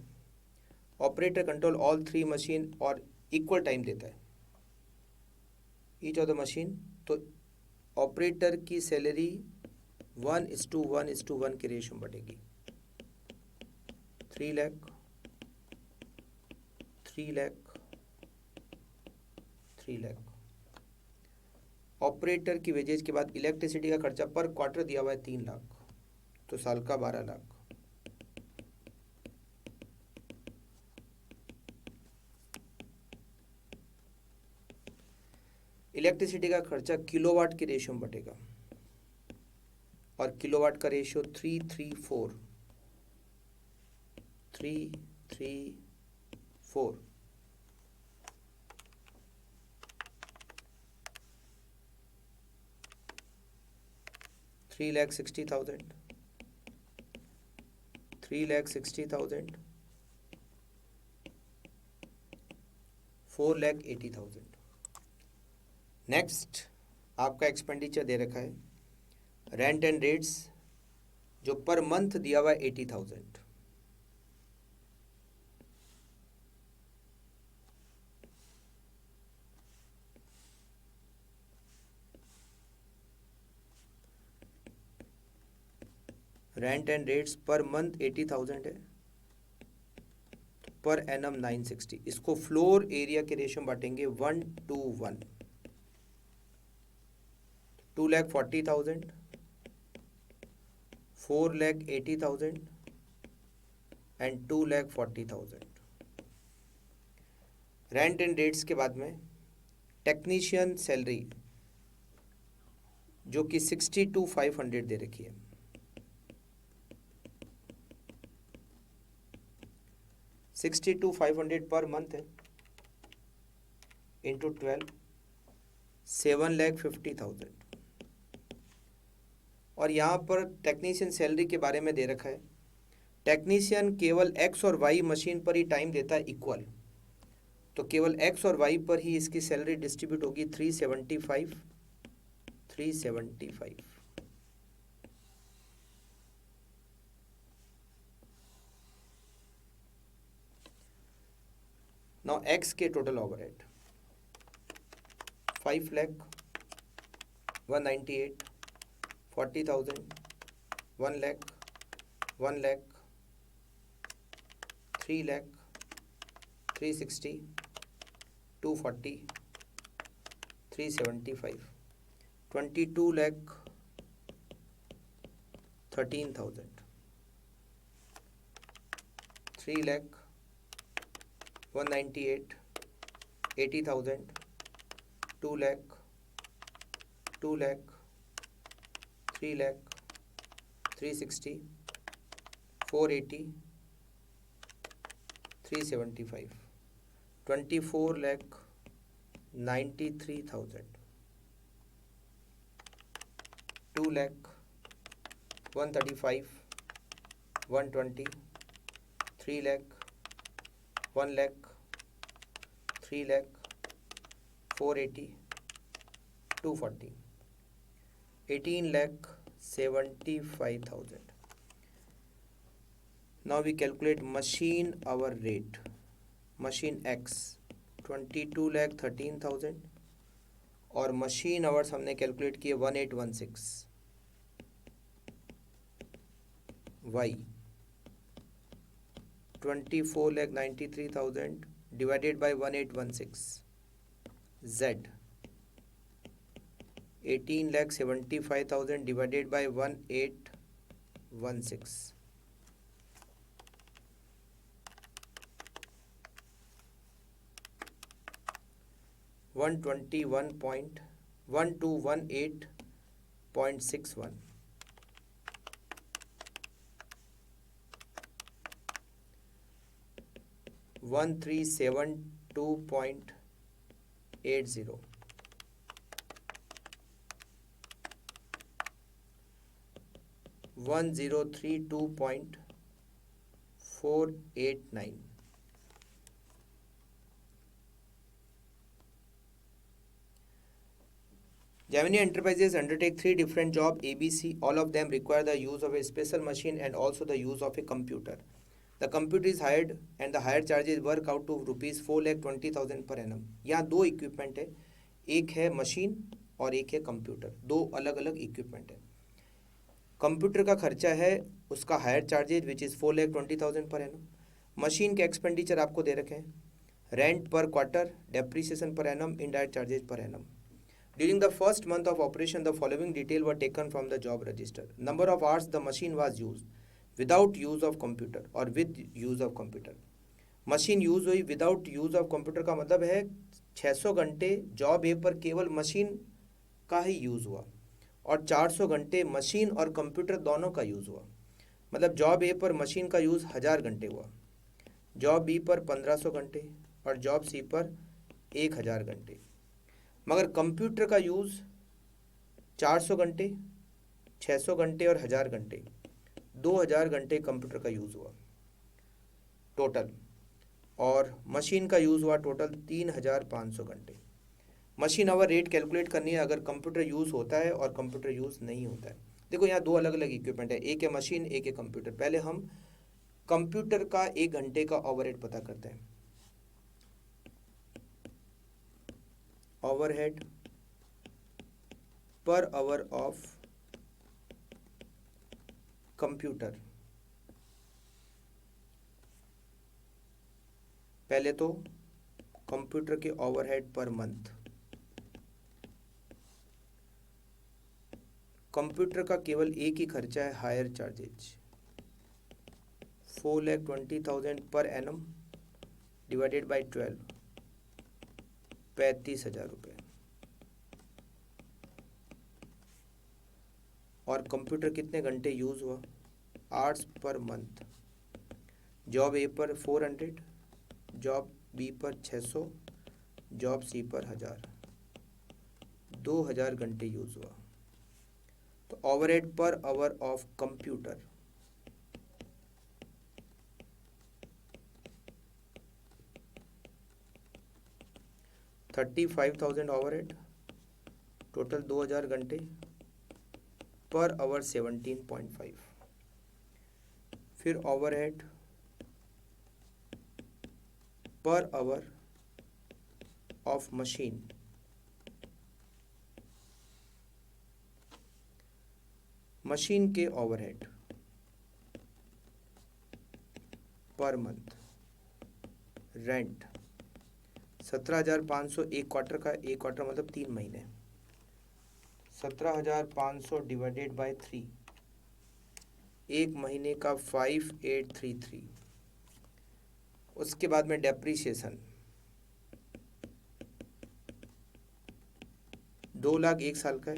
ऑपरेटर कंट्रोल ऑल 3 मशीन और इक्वल टाइम देता है ईच ऑफ द मशीन, तो ऑपरेटर की सैलरी 1:1:1 के रेशियो में बढ़ेगी। 3 लाख, 3 लाख, 3 लाख। ऑपरेटर की वेजेज के बाद इलेक्ट्रिसिटी का खर्चा पर क्वार्टर दिया हुआ है 3 लाख, तो साल का 12 लाख। इलेक्ट्रिसिटी का खर्चा किलोवाट के रेशियो में बटेगा और किलोवाट का रेशियो 334, 334। 3,60,000, 3,60,000, 4,80,000। नेक्स्ट आपका एक्सपेंडिचर दे रखा है रेंट एंड रेट्स, जो पर मंथ दिया हुआ है 80,000। Rent and rates per month 80,000 है, पर एनम 960। इसको फ्लोर एरिया के रेशियो में बांटेंगे 1:1। 2,40,000, 4,80,000 एंड 2,40,000। रेंट एंड रेट्स के बाद में टेक्नीशियन सैलरी जो कि 62,500 दे रखी है। 62,500 पर मंथ है, इंटू 12, 7,50,000। और यहाँ पर टेक्नीशियन सैलरी के बारे में दे रखा है, टेक्नीशियन केवल एक्स और वाई मशीन पर ही टाइम देता है इक्वल, तो केवल एक्स और वाई पर ही इसकी सैलरी डिस्ट्रीब्यूट होगी 375, 375। नाउ एक्स के total overhead 5 lakh, 198, 40,000, 1 lakh, 1 lakh, 3 lakh, 360, 240, 375, 22 lakh 13,000, 3 lakh 198, 80,000, 2 lakh, 2 lakh, 3 lakh, 360, 480, 375, 24,93,000, 2,135,000, 120, 3,00,000, 1,00,000, 3,00,000, 480, 240, 18,75,000. Now we calculate machine hour rate. Machine X 22,13,000 और मशीन आवर्स हमने कैलकुलेट किए 1816. Y 24,93,000 divided by 1816. Z 18,75,000 divided by 1816. 121.1218.61. 1372.80. 1032.489. Gemini Enterprises undertake 3 different jobs ABC. All of them require the use of a special machine and also the use of a computer. The computer is hired and the hire charges work out to rupees 4,20,000 per annum. यहाँ दो equipment है, एक है machine और एक है computer. दो अलग अलग इक्विपमेंट है. कंप्यूटर का खर्चा है उसका higher charges which is 4,20,000 per annum. Machine के एक्सपेंडिचर आपको दे रखे हैं, रेंट पर quarter, depreciation per annum, indirect charges per annum. During the first month of operation, the following details were taken from the job register. Number of hours the machine was used without use of computer or with use of computer. Machine use हुई without use of computer का मतलब है 600 घंटे job A पर केवल machine का ही use हुआ और 400 घंटे मशीन और कंप्यूटर दोनों का यूज़ हुआ. मतलब जॉब ए पर मशीन का यूज़ 1000 घंटे हुआ, जॉब बी पर 1500 घंटे और जॉब सी पर 1000 घंटे. मगर कंप्यूटर का यूज़ 400 घंटे, 600 घंटे और 1000 घंटे, 2000 घंटे कंप्यूटर का यूज़ हुआ टोटल, और मशीन का यूज़ हुआ टोटल 3500 घंटे. मशीन आवर रेट कैलकुलेट करनी है अगर कंप्यूटर यूज़ होता है और कंप्यूटर यूज़ नहीं होता है. देखो यहाँ दो अलग अलग इक्विपमेंट है, एक है मशीन एक है कंप्यूटर. पहले हम कंप्यूटर का 1 घंटे का ओवरहेड पता करते हैं. Overhead per hour of computer. पहले तो कंप्यूटर के ओवरहेड पर मंथ. कंप्यूटर का केवल एक ही खर्चा है higher charges 4,20,000 per annum divided by 12, 35,000 रुपये. और कंप्यूटर कितने घंटे यूज़ हुआ, hours per month. Job A पर 400, जॉब बी पर 600, जॉब सी पर 1000, 2000 घंटे यूज़ हुआ. तो overhead per hour of computer 35,000 overhead, total 2000 घंटे पर आवर 17.5. फिर overhead per hour of machine machine के ओवरहेड पर मंथ. रेंट 17,500 एक क्वार्टर का, एक क्वार्टर मतलब 3 महीने. 17,500 डिवाइडेड बाय 3, एक महीने का 5833. उसके बाद में डेप्रीशिएशन 2 लाख एक साल का है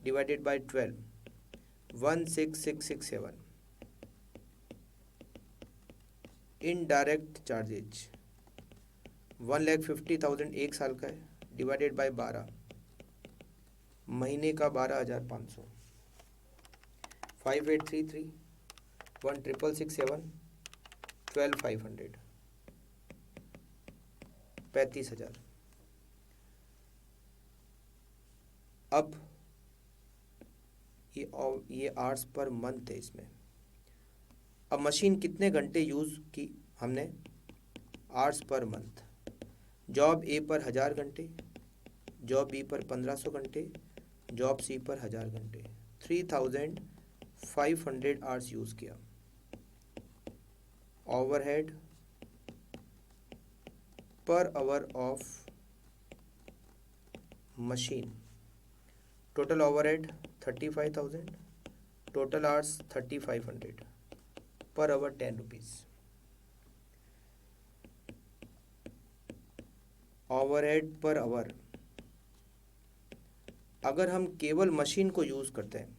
डिवाइडेड बाय 12, 16,667. इनडायरेक्ट चार्जेज 1,50,000 एक साल का है, डिवाइडेड बाय 12, महीने का 12,500, 5833, 1,667, 12,500, 35,000। अब ये आवर्स पर मंथ है इसमें। अब मशीन कितने घंटे यूज़ की हमने, hours per month. Job A पर 1000 घंटे, जॉब बी पर 1500 घंटे, जॉब सी पर 1000 घंटे, 3500 आवर्स यूज़ किया। Overhead per hour of machine, total overhead 35,000, total hours 3500, per hour 10 rupees. Overhead per hour, अगर हम केवल मशीन को यूज़ करते हैं,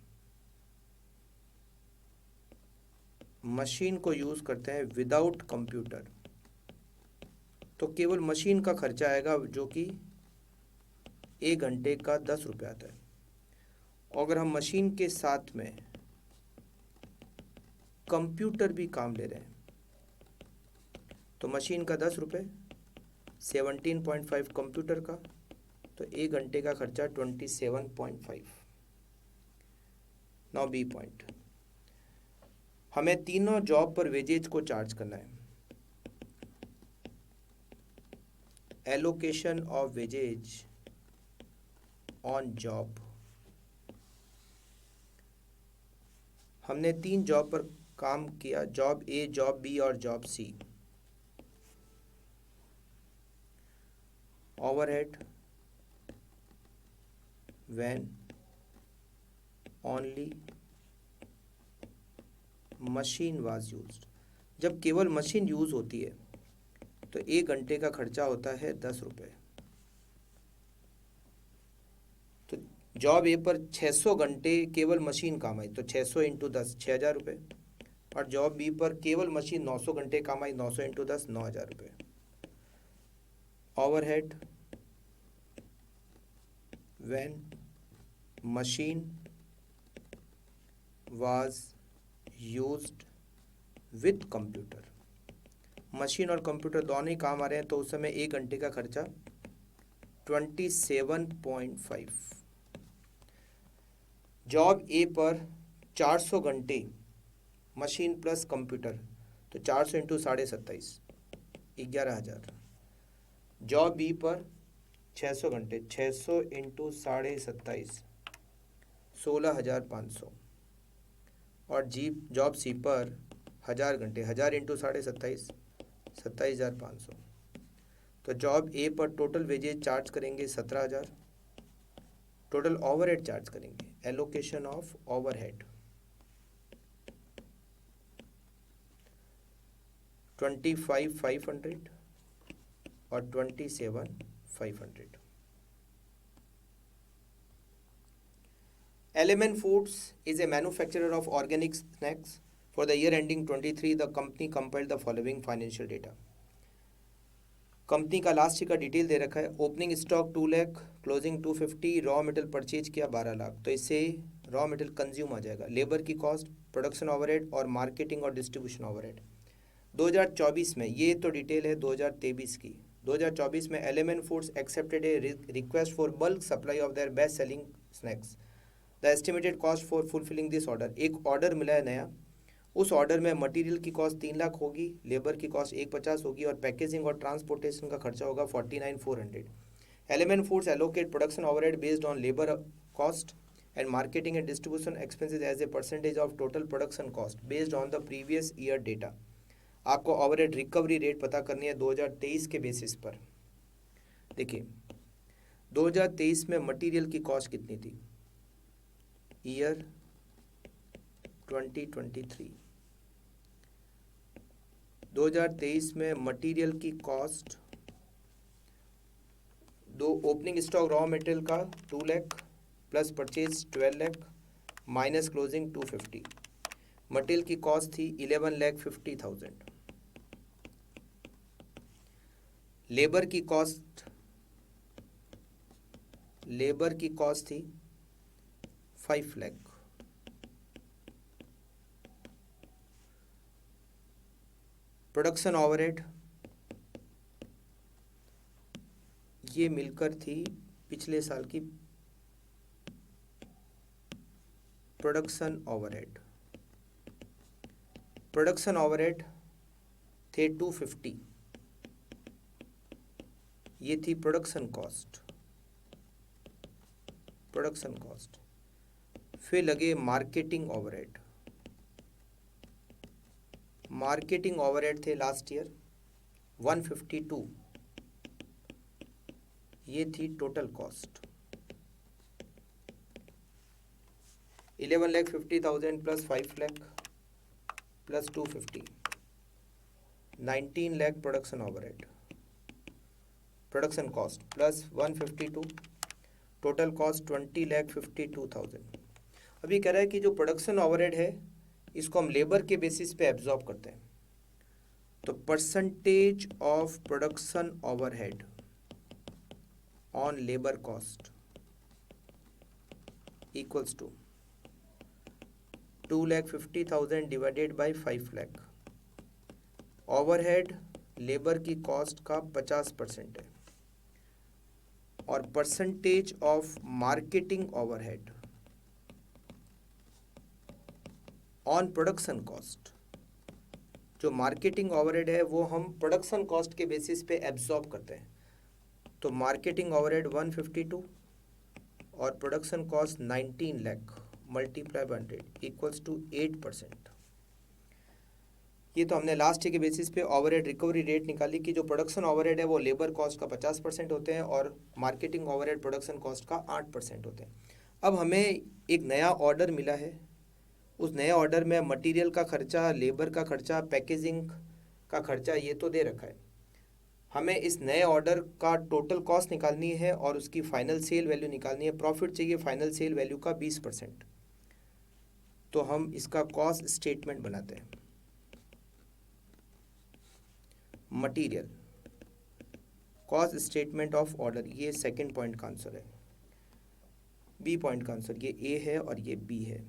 मशीन को यूज़ करते हैं विदाउट कंप्यूटर, तो केवल मशीन का खर्चा आएगा जो कि 1 घंटे का 10 रुपये आता है। अगर हम मशीन के साथ में कंप्यूटर भी काम ले रहे हैं तो मशीन का 10 रुपये, 17.5 कंप्यूटर का, तो 1 घंटे का खर्चा 27.5। नाउ बी पॉइंट, हमें तीनों जॉब पर वेजेज को चार्ज करना है। Allocation of wages on job, हमने 3 जॉब पर काम किया, जॉब ए, जॉब बी और job C. Overhead when only machine was used, जब केवल मशीन यूज़ होती है तो 1 घंटे का खर्चा होता है 10 रुपये। तो जॉब ए पर 600 घंटे केवल मशीन काम आई, तो 600 इंटू 10 6,000 रुपये, और जॉब बी पर केवल मशीन 900 घंटे काम आई, 900 इंटू 10 9,000 रुपये। Overhead when machine was used with computer, machine और कंप्यूटर दोनों ही काम आ रहे हैं, तो उस समय 1 घंटे का खर्चा 27.5। जॉब ए पर 400 घंटे मशीन प्लस कंप्यूटर, तो 400 इंटू 27.5 11,000। जॉब बी पर 600 घंटे, 600 इंटू 27.5 16,500, और जॉब सी पर 1000 घंटे, 1000 इंटू 27.5 27,500। तो जॉब ए पर टोटल वेजेज चार्ज करेंगे 17,000, टोटल ओवरहेड चार्ज करेंगे, एलोकेशन ऑफ ओवरहेड 25,500 और 27,500। Element Foods is a manufacturer of organic snacks. For the year ending 23, the company compiled the following financial data. Company का last year का detail दे रखा है। Opening stock 2 lakh, closing 250, raw material purchase किया 12 लाख, तो इससे raw material consume आ जाएगा। Labour की cost, production overhead और मार्केटिंग और डिस्ट्रीब्यूशन ओवरहेड। 2024 में, ये तो डिटेल है 2023 की, 2024 में element foods accepted A request for bulk supply of their best selling snacks. The estimated cost for fulfilling this order, एक ऑर्डर मिला है नया, उस ऑर्डर में मटेरियल की कॉस्ट 3 लाख होगी, लेबर की कॉस्ट 150 होगी और पैकेजिंग और ट्रांसपोर्टेशन का खर्चा होगा 49,400। Element foods allocate production overhead based on labour cost and marketing and distribution expenses as a percentage of total production cost based on the previous year data. आपको overhead recovery rate पता करनी है 2023 के basis पर। देखिए 2023 में material की cost कितनी थी, ईयर 2023, 2023 में मटेरियल की कॉस्ट, दो ओपनिंग स्टॉक रॉ मटेरियल का 2 lakh plus purchase 12 lakh minus closing 250, material की कॉस्ट थी 11,50,000। लेबर की कॉस्ट थी 5 लाख। प्रोडक्शन ओवरहेड ये मिलकर थी पिछले साल की प्रोडक्शन ओवरहेड थे 250, ये थी प्रोडक्शन कॉस्ट। फिर लगे मार्केटिंग ओवरहेड थे लास्ट ईयर 152, ये थी total cost. 11,50,000 plus 5 lakh plus 250, 19 lakh production cost plus 152, total cost 20,52,000। अभी कह रहा है कि जो प्रोडक्शन ओवरहेड है इसको हम लेबर के बेसिस पे एब्जॉर्ब करते हैं, तो percentage of production overhead on labour cost equals to 2,50,000 divided by 5 lakh. Overhead labour की कॉस्ट का 50% है और percentage of marketing overhead on production cost, जो मार्केटिंग ओवरहेड है वो हम प्रोडक्शन कॉस्ट के बेसिस पे एब्जॉर्ब करते हैं। तो मार्केटिंग ओवरहेड 152 और production cost 19 lakh multiply by 100 equals to 8%। ये तो हमने लास्ट ईयर के बेसिस पे ओवरहेड रिकवरी रेट निकाली कि जो प्रोडक्शन ओवरहेड है वो लेबर कॉस्ट का 50% होते हैं और मार्केटिंग ओवरहेड प्रोडक्शन कॉस्ट का 8% होते हैं। अब हमें एक नया ऑर्डर मिला है, उस नए ऑर्डर में मटेरियल का खर्चा, लेबर का खर्चा, पैकेजिंग का खर्चा ये तो दे रखा है। हमें इस नए ऑर्डर का टोटल कॉस्ट निकालनी है और उसकी फाइनल सेल वैल्यू निकालनी है। प्रॉफिट चाहिए फाइनल सेल वैल्यू का 20%। तो हम इसका कॉस्ट स्टेटमेंट बनाते हैं। Material cost statement of order, ये सेकंड पॉइंट का आंसर है। बी पॉइंट का आंसर ये ए है और ये बी है।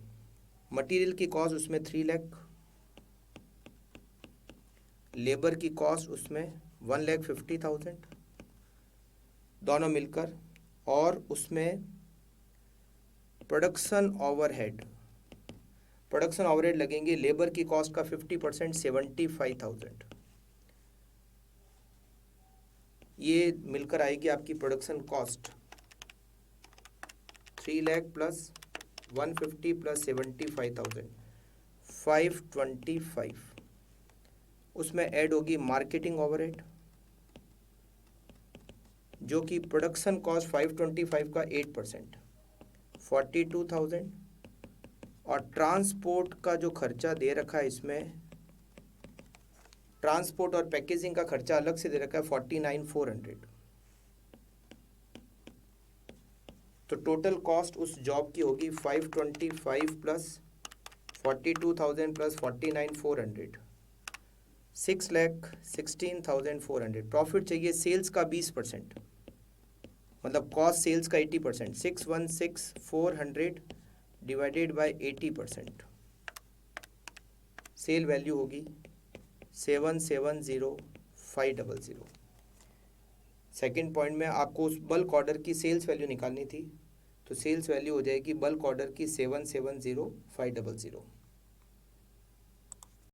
मटेरियल की कॉस्ट उसमें 3 लाख, लेबर की कॉस्ट उसमें 1,50,000 दोनों मिलकर, और उसमें प्रोडक्शन ओवरहेड लगेंगे लेबर की कॉस्ट का 50% 75,000। ये मिलकर आएगी आपकी production cost 3 lakh plus 150 plus 75,000 525। उसमें ऐड होगी मार्केटिंग ओवरहेड जो कि प्रोडक्शन कॉस्ट 525 का 8% 42,000, और ट्रांसपोर्ट का जो खर्चा दे रखा है इसमें, ट्रांसपोर्ट और पैकेजिंग का खर्चा अलग से दे रखा है 49,400। तो टोटल कॉस्ट उस जॉब की होगी 525 प्लस 42,000 प्लस 49,400 6,16,400। प्रॉफिट चाहिए सेल्स का 20%, मतलब कॉस्ट सेल्स का 80%, 616,400 डिवाइडेड बाय 80%। सेल वैल्यू होगी 770,500। सेकेंड पॉइंट में आपको उस बल्क ऑर्डर की सेल्स वैल्यू निकालनी थी, तो सेल्स वैल्यू हो जाएगी बल्क ऑर्डर की 770,500।